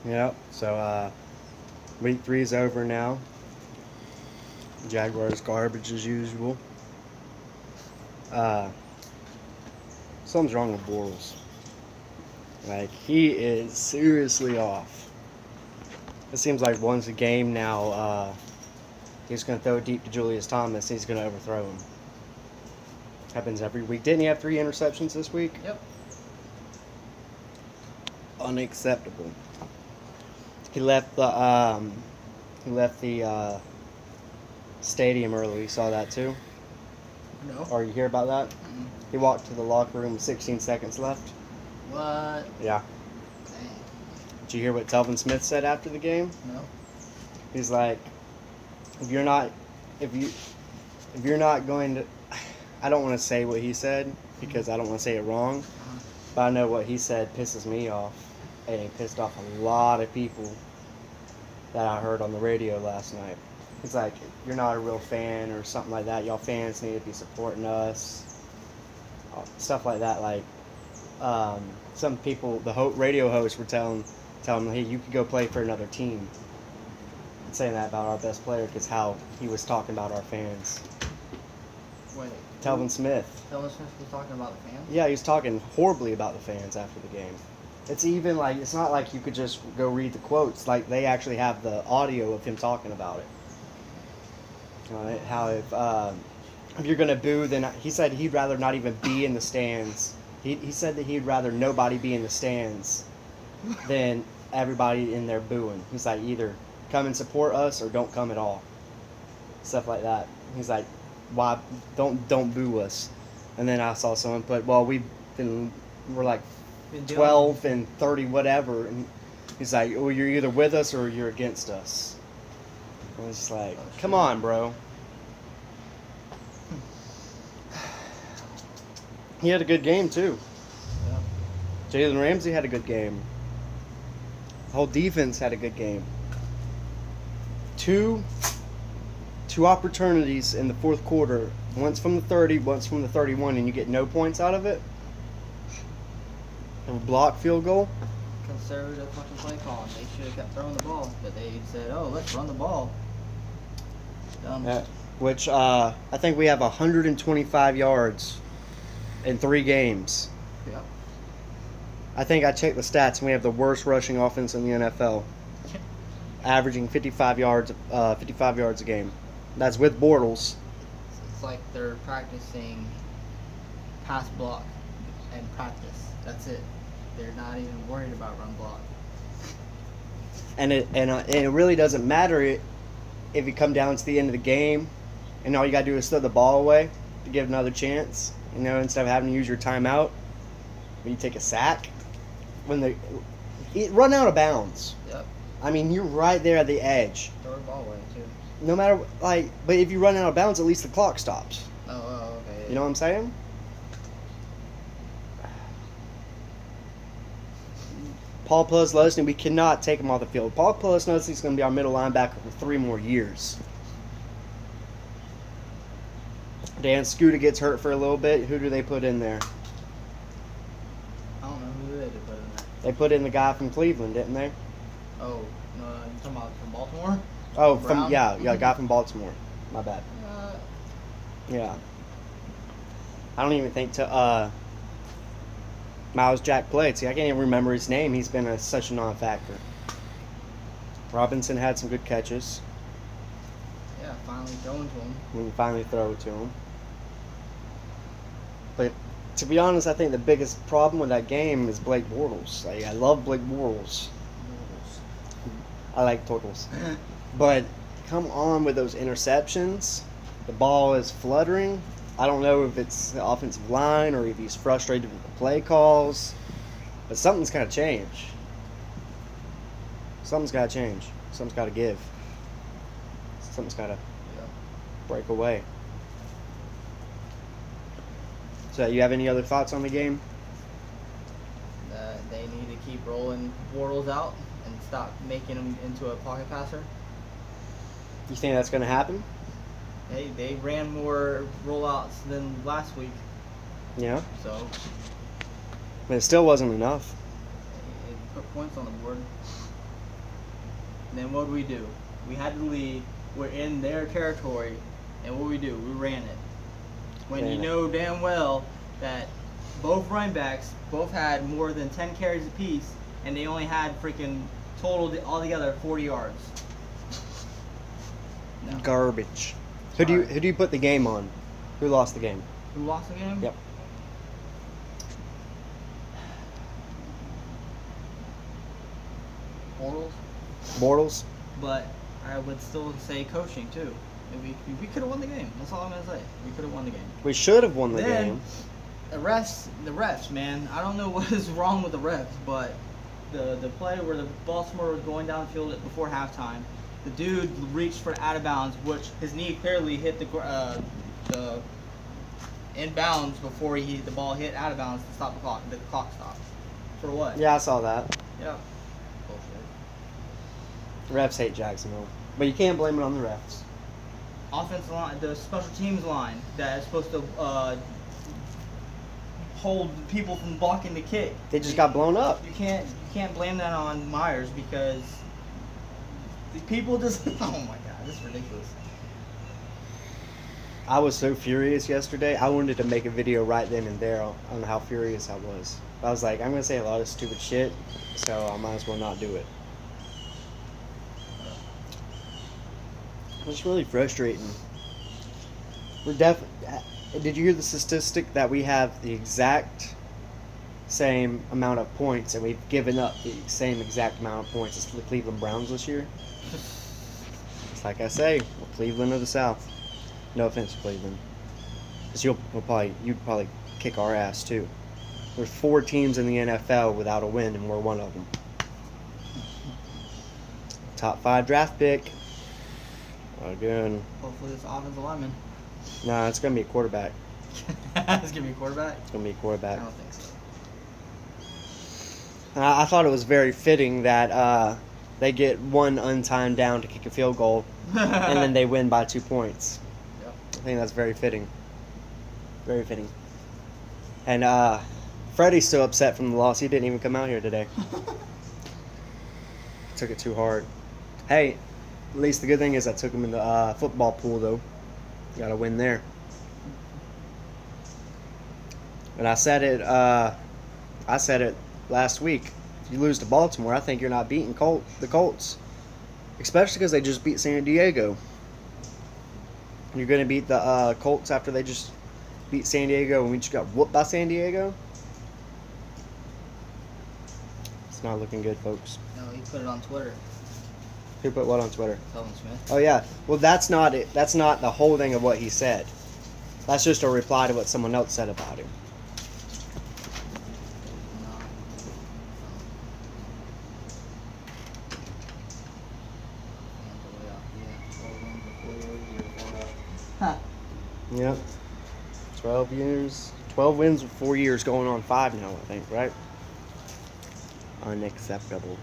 Yep. So week 3 is over now. Jaguars garbage as usual. Uh, something's wrong with Bortles. Like, he is seriously off. It seems like once a game now, he's going to throw it deep to Julius Thomas. He's going to overthrow him. Happens every week. Didn't he have 3 interceptions this week? Yep. Unacceptable. He left the stadium early. You saw that too? No. Or you hear about that? Mm-mm. He walked to the locker room with 16 seconds left. What? Yeah. Dang. Did you hear what Telvin Smith said after the game? No. He's like, if you're not going to, I don't want to say what he said because I don't want to say it wrong, Uh-huh. but I know what he said pisses me off, and it pissed off a lot of people that I heard on the radio last night. He's like, you're not a real fan or something like that. Y'all fans need to be supporting us. Stuff like that. Like, some people, the radio hosts were telling him, hey, you could go play for another team. Saying that about our best player because how he was talking about our fans. Wait. Telvin Smith. Telvin Smith was talking about the fans? Yeah, he was talking horribly about the fans after the game. It's even like, it's not like you could just go read the quotes. Like, they actually have the audio of him talking about it. How if you're going to boo, then he said he'd rather not even be in the stands. He said that he'd rather nobody be in the stands than everybody in there booing. He's like, either come and support us or don't come at all. Stuff like that. He's like, why don't boo us? And then I saw someone put, well, we're like 12 and 30 whatever, and he's like, well, you're either with us or you're against us. And it's like, come on, bro. He had a good game too. Yeah. Jalen Ramsey had a good game. The whole defense had a good game. Two opportunities in the fourth quarter. Once from the 30, once from the 31, and you get no points out of it. A blocked field goal. Conservative fucking play call. They should have kept throwing the ball, but they said, "Oh, let's run the ball." Dumb. Which I think we have 125 yards in 3 games. Yeah. I think I checked the stats, and we have the worst rushing offense in the NFL, averaging 55 yards a game. That's with Bortles. It's like they're practicing pass block and practice. That's it. They're not even worried about run block. And it really doesn't matter if you come down to the end of the game, and all you gotta do is throw the ball away to give another chance. Instead of having to use your timeout, when you take a sack, run out of bounds. Yep. I mean, you're right there at the edge. Throw the ball away too. No matter but if you run out of bounds, at least the clock stops. Oh, okay. You know what I'm saying? Paul Pelosny, we cannot take him off the field. Paul Pelosny is going to be our middle linebacker for 3 more years. Dan Scooter gets hurt for a little bit. Who do they put in there? I don't know who they did put in there. They put in the guy from Cleveland, didn't they? Oh, no, you talking about from Baltimore? Oh, Brown? guy from Baltimore. My bad. Yeah. I don't even think Miles Jack played. See, I can't even remember his name. He's been such a non-factor. Robinson had some good catches. Yeah, finally going to him. We can finally throw it to him. But to be honest, I think the biggest problem with that game is Blake Bortles. Like, I love Blake Bortles. I like turtles. But come on with those interceptions. The ball is fluttering. I don't know if it's the offensive line or if he's frustrated with the play calls. But something's got to change. Something's got to change. Something's got to give. Something's got to break away. So, you have any other thoughts on the game? They need to keep rolling Bortles out and stop making him into a pocket passer. You think that's going to happen? They ran more rollouts than last week, Yeah. so But it still wasn't enough. it put points on the board. And then what do? We had the lead. We're in their territory, and what do? We ran it. When you know damn well that both running backs both had more than 10 carries apiece, and they only had freaking total altogether 40 yards. No. Garbage. Who do you put the game on? Who lost the game? Who lost the game? Yep. Mortals. But I would still say coaching too. We could have won the game. That's all I'm gonna say. We could have won the game. We should have won the Then, game. The refs, man. I don't know what is wrong with the refs, but the play where the Baltimore was going downfield before halftime, the dude reached for out of bounds, which his knee clearly hit the inbounds before the ball hit out of bounds to stop the clock. The clock stopped. For what? Yeah, I saw that. Yeah. Bullshit. The refs hate Jacksonville, but you can't blame it on the refs. Offensive line, the special teams line that is supposed to hold people from blocking the kick. They just got blown up. You can't blame that on Myers because the people just. Oh my god, this is ridiculous. I was so furious yesterday. I wanted to make a video right then and there on how furious I was. I was like, I'm gonna say a lot of stupid shit, so I might as well not do it. It's really frustrating. Did you hear the statistic that we have the exact same amount of points and we've given up the same exact amount of points as the Cleveland Browns this year? It's like I say, well, Cleveland of the South. No offense to Cleveland, because you'd probably kick our ass too. There's 4 teams in the NFL without a win, and we're one of them. Top 5 draft pick. Again. Hopefully it's offensive lineman. Nah, it's gonna be a quarterback. It's gonna be a quarterback? It's gonna be a quarterback. I don't think so. I thought it was very fitting that they get one untimed down to kick a field goal, and then they win by 2 points. Yep. I think that's very fitting. Very fitting. And Freddie's so upset from the loss, he didn't even come out here today. Took it too hard. Hey, at least the good thing is I took him in the football pool, though. Got to win there. And I said it last week. If you lose to Baltimore, I think you're not beating the Colts. Especially because they just beat San Diego. You're going to beat the Colts after they just beat San Diego and we just got whooped by San Diego? It's not looking good, folks. No, he put it on Twitter. Who put what on Twitter? Telvin Smith. Oh, yeah. Well, that's not it. That's not the whole thing of what he said. That's just a reply to what someone else said about him. Yep. 12 years. 12 wins with 4 years going on 5 now, I think, right? Unacceptable.